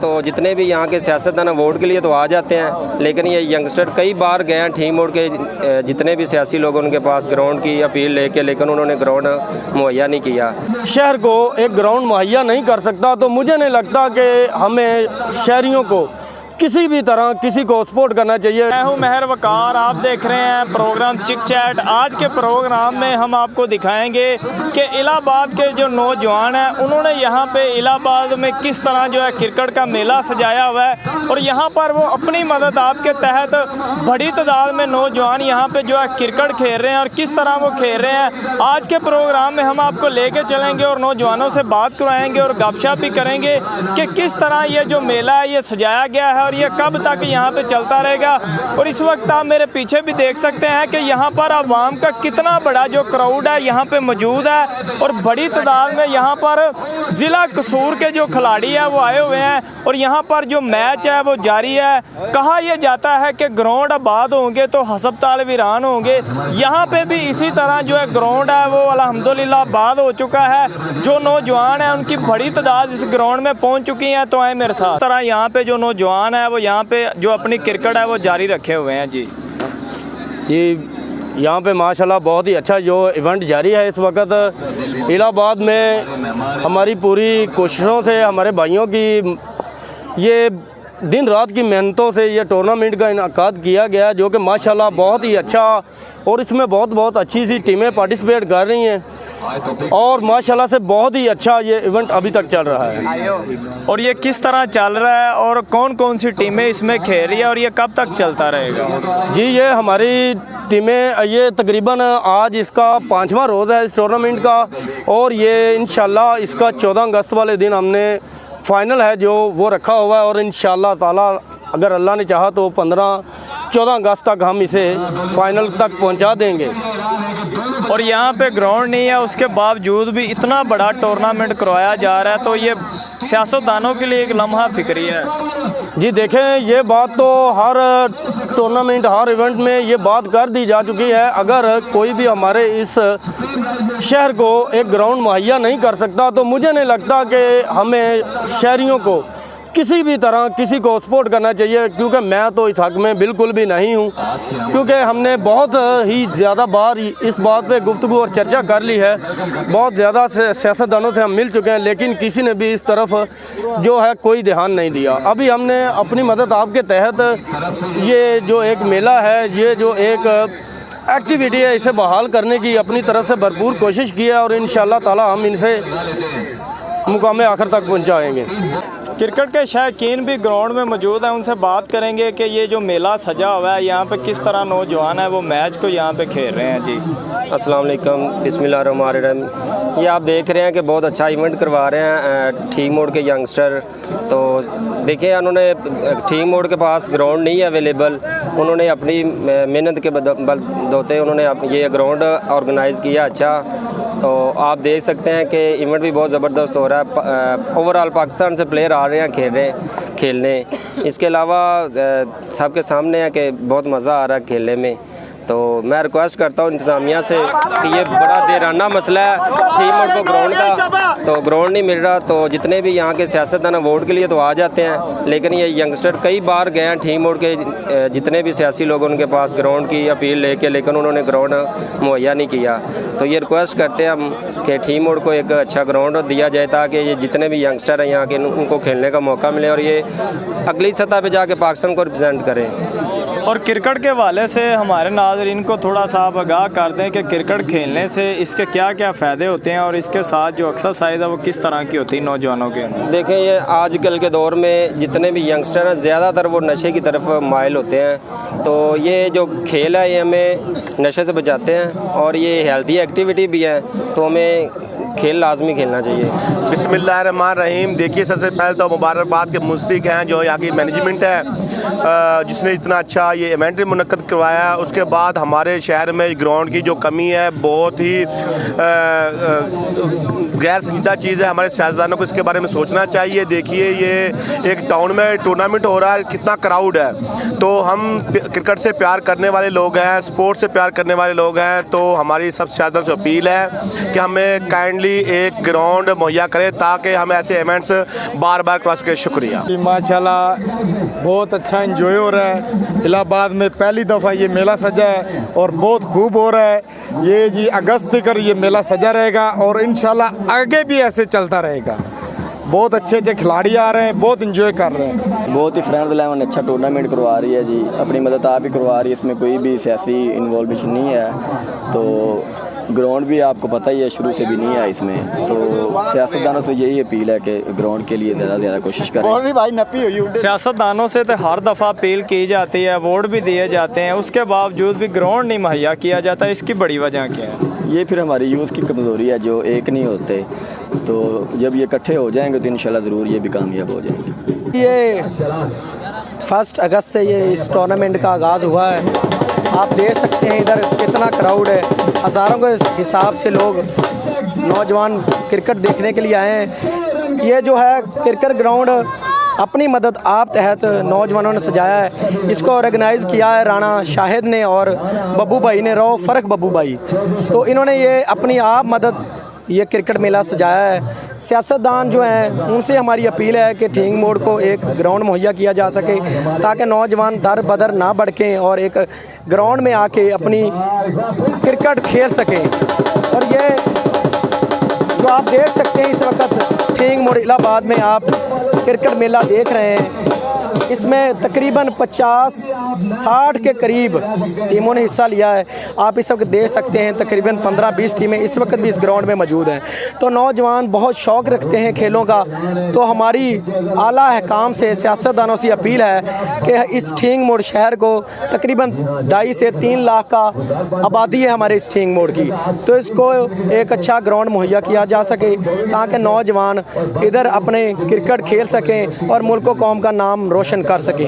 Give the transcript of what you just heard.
तो जितने भी यहाँ के सियासतदान वोट के लिए तो आ जाते हैं, लेकिन ये यंगस्टर कई बार गए हैं ठीक मोड़ के, जितने भी सियासी लोग उनके पास ग्राउंड की अपील लेके, लेकिन उन्होंने ग्राउंड मुहैया नहीं किया। शहर को एक ग्राउंड मुहैया नहीं कर सकता तो मुझे नहीं लगता कि हमें शहरियों को किसी भी तरह किसी को सपोर्ट करना चाहिए। मैं हूं महर वकार, आप देख रहे हैं प्रोग्राम चिक चैट। आज के प्रोग्राम में हम आपको दिखाएंगे कि इलाहाबाद के जो नौजवान हैं उन्होंने यहाँ पे इलाहाबाद में किस तरह जो है क्रिकेट का मेला सजाया हुआ है, और यहाँ पर वो अपनी मदद आपके तहत बड़ी तादाद में नौजवान यहाँ पे जो है क्रिकेट खेल रहे हैं, और किस तरह वो खेल रहे हैं आज के प्रोग्राम में हम आपको लेके चलेंगे और नौजवानों से बात करवाएंगे और गपशप भी करेंगे कि किस तरह ये जो मेला है ये सजाया गया है और ये कब तक यहाँ पे चलता रहेगा। और इस वक्त आप मेरे पीछे भी देख सकते हैं कि यहाँ पर आवाम का कितना बड़ा जो क्राउड है यहाँ पे मौजूद है, और बड़ी तादाद में यहाँ पर ज़िला कसूर के जो खिलाड़ी है वो आए हुए हैं, और यहाँ पर जो मैच है वो जारी है। कहा यह जाता है कि ग्राउंड आबाद होंगे तो हस्पताल वीरान होंगे, यहाँ पे भी इसी तरह जो है ग्राउंड है वो अल्हम्दुलिल्लाह आबाद हो चुका है। जो नौजवान है उनकी बड़ी तादाद इस ग्राउंड में पहुँच चुकी हैं, तो आए मेरे साथ। इस तरह यहाँ पे जो नौजवान है वो यहाँ पे जो अपनी क्रिकेट है वो जारी रखे हुए हैं। जी यहाँ पे माशाल्लाह बहुत ही अच्छा जो इवेंट जारी है इस वक्त इलाहाबाद में। हमारी पूरी कोशिशों से हमारे भाइयों की ये दिन रात की मेहनतों से ये टूर्नामेंट का इनकाद किया गया, जो कि माशाल्लाह बहुत ही अच्छा, और इसमें बहुत अच्छी सी टीमें पार्टिसिपेट कर रही हैं, और माशाल्लाह से बहुत ही अच्छा ये इवेंट अभी तक चल रहा है। और ये किस तरह चल रहा है और कौन कौन सी टीमें इसमें खेल रही है और ये कब तक चलता रहेगा? जी ये हमारी टीमें, ये तकरीबन आज इसका 5वां रोज़ है इस टूर्नामेंट का, और ये इंशाल्लाह इसका 14 अगस्त वाले दिन हमने फ़ाइनल है जो वो रखा हुआ है, और इंशाल्लाह ताला अगर अल्लाह ने चाहा तो 14 अगस्त तक हम इसे फ़ाइनल तक पहुंचा देंगे। और यहाँ पे ग्राउंड नहीं है, उसके बावजूद भी इतना बड़ा टूर्नामेंट करवाया जा रहा है, तो ये सियासतदानों के लिए एक लम्हा फिक्री है। जी देखें, ये बात तो हर टूर्नामेंट हर इवेंट में ये बात कर दी जा चुकी है, अगर कोई भी हमारे इस शहर को एक ग्राउंड मुहैया नहीं कर सकता तो मुझे नहीं लगता कि हमें शहरियों को किसी भी तरह किसी को सपोर्ट करना चाहिए, क्योंकि मैं तो इस हक़ में बिल्कुल भी नहीं हूँ, क्योंकि हमने बहुत ही ज़्यादा बार इस बात पे गुफ्तगू और चर्चा कर ली है, बहुत ज़्यादा सियासतदानों से हम मिल चुके हैं, लेकिन किसी ने भी इस तरफ जो है कोई ध्यान नहीं दिया। अभी हमने अपनी मदद आपके तहत ये जो एक मेला है, ये जो एक एक्टिविटी है, इसे बहाल करने की अपनी तरफ से भरपूर कोशिश की है, और इंशाअल्लाह ताला हम इनसे मुकाम आखिर तक पहुँचाएँगे। क्रिकेट के शौकीन भी ग्राउंड में मौजूद हैं, उनसे बात करेंगे कि ये जो मेला सजा हुआ है यहाँ पे किस तरह नौजवान है वो मैच को यहाँ पे खेल रहे हैं। जी अस्सलाम वालेकुम, बिस्मिल्लाहिर्रहमानिर्रहीम। ये आप देख रहे हैं कि बहुत अच्छा इवेंट करवा रहे हैं ठीक मोड़ के यंगस्टर। तो देखिए, उन्होंने ठीक मोड़ के पास ग्राउंड नहीं है अवेलेबल, उन्होंने अपनी मेहनत के बदौलते उन्होंने ये ग्राउंड ऑर्गेनाइज़ किया अच्छा। तो आप देख सकते हैं कि इवेंट भी बहुत ज़बरदस्त हो रहा है। ओवरऑल पाकिस्तान से प्लेयर आ रहे हैं खेलने। इसके अलावा सबके सामने है कि बहुत मज़ा आ रहा है खेलने में। तो मैं रिक्वेस्ट करता हूँ इंतज़ामिया से कि ये बड़ा देराना मसला है ठीक मोड़ को ग्राउंड का, तो ग्राउंड नहीं मिल रहा, तो जितने भी यहाँ के सियासतदान वोट के लिए तो आ जाते हैं, लेकिन ये यंगस्टर कई बार गए हैं ठीक मोड़ के, जितने भी सियासी लोग उनके पास ग्राउंड की अपील लेके, लेकिन उन्होंने ग्राउंड मुहैया नहीं किया। तो ये रिक्वेस्ट करते हैं हम कि ठीक मोड़ को एक अच्छा ग्राउंड दिया जाए, ताकि ये जितने भी यंगस्टर हैं यहाँ के उनको खेलने का मौका मिले और ये अगली सतह पर जाके पाकिस्तान को रिप्रेजेंट करें। और क्रिकेट के हवाले से हमारे नाज़रीन को थोड़ा सा आप आगाह कर दें कि क्रिकेट खेलने से इसके क्या क्या फ़ायदे होते हैं, और इसके साथ जो एक्सरसाइज है वो किस तरह की होती है नौजवानों के अंदर। देखें, ये आजकल के दौर में जितने भी यंगस्टर हैं ज़्यादातर वो नशे की तरफ माइल होते हैं, तो ये जो खेल है ये हमें नशे से बचाते हैं, और ये हेल्थी एक्टिविटी भी है, तो हमें खेल लाजमी खेलना चाहिए। बिस्मिल्लाहिर्रहमानिर्रहीम। देखिए, सबसे पहले तो मुबारकबाद के मुस्तहिक हैं जो यहाँ की मैनेजमेंट है जिसने इतना अच्छा ये इवेंट मुनक्कद करवाया। उसके बाद हमारे शहर में ग्राउंड की जो कमी है बहुत ही गैर संजीदा चीज़ है। हमारे सियासतदानों को इसके बारे में सोचना चाहिए। देखिए, ये एक टाउन में टूर्नामेंट हो रहा है, कितना क्राउड है, तो हम क्रिकेट से प्यार करने वाले लोग हैं, स्पोर्ट्स से प्यार करने वाले लोग हैं, तो हमारी सब सियासतदानों से अपील है कि हमें काइंडली एक ग्राउंड मुहैया करे ताकि हम ऐसे इवेंट्स बार बार करवा सकें। शुक्रिया जी माशाल्लाह बहुत अच्छा एंजॉय हो रहा है। इलाहाबाद में पहली दफ़ा ये मेला सजा है और बहुत खूब हो रहा है। ये जी अगस्त तक ये मेला सजा रहेगा और इंशाल्लाह आगे भी ऐसे चलता रहेगा। बहुत अच्छे अच्छे खिलाड़ी आ रहे हैं, बहुत इंजॉय कर रहे हैं। बहुत ही फ्रेंड इलेवन अच्छा टूर्नामेंट करवा रही है जी, अपनी मदद आप ही करवा रही है, इसमें कोई भी सियासी इन्वॉल्वेशन नहीं है। तो ग्राउंड भी आपको पता ही है शुरू से भी नहीं है इसमें, तो सियासतदानों से यही अपील है कि ग्राउंड के लिए ज़्यादा से ज़्यादा कोशिश करें। सियासतदानों से तो हर दफ़ा अपील की जाती है, अवार्ड भी दिए जाते हैं, उसके बावजूद भी ग्राउंड नहीं मुहैया किया जाता। इसकी बड़ी वजह क्या है? ये फिर हमारी यूथ की कमज़ोरी है, जो एक नहीं होते, तो जब ये इकट्ठे हो जाएंगे तो इंशाल्लाह ज़रूर ये भी कामयाब हो जाएंगे। ये 1 अगस्त से ये इस टूर्नामेंट का आगाज़ हुआ है। आप देख सकते हैं इधर कितना क्राउड है, हज़ारों के हिसाब से लोग नौजवान क्रिकेट देखने के लिए आए हैं। ये जो है क्रिकेट ग्राउंड अपनी मदद आप तहत नौजवानों ने सजाया है। इसको ऑर्गेनाइज़ किया है राणा शाहिद ने और बब्बू भाई ने, रो फ़र्क बब्बू भाई। तो इन्होंने ये अपनी आप मदद ये क्रिकेट मेला सजाया है। सियासतदान जो हैं उनसे हमारी अपील है कि ठीक मोड़ को एक ग्राउंड मुहैया किया जा सके ताकि नौजवान दर बदर ना भड़कें और एक ग्राउंड में आके अपनी क्रिकेट खेल सकें। और ये जो आप देख सकते हैं इस वक्त ठीक मोड़ इलाहाबाद में आप क्रिकेट मेला देख रहे हैं। इसमें तकरीबन 50-60 के करीब टीमों ने हिस्सा लिया है। आप इस वक्त देख सकते हैं तकरीबन 15-20 टीमें इस वक्त भी इस ग्राउंड में मौजूद हैं। तो नौजवान बहुत शौक़ रखते हैं खेलों का। तो हमारी आला अहकाम से सियासतदानों से अपील है कि इस ठीक मोड़ शहर को तकरीबन 2.5 से 3 लाख का आबादी है हमारे इस ठीक मोड़ की, तो इसको एक अच्छा ग्राउंड मुहैया किया जा सके ताकि नौजवान इधर अपने क्रिकेट खेल सकें और मुल्क व कौम का नाम रोशन कर सकें।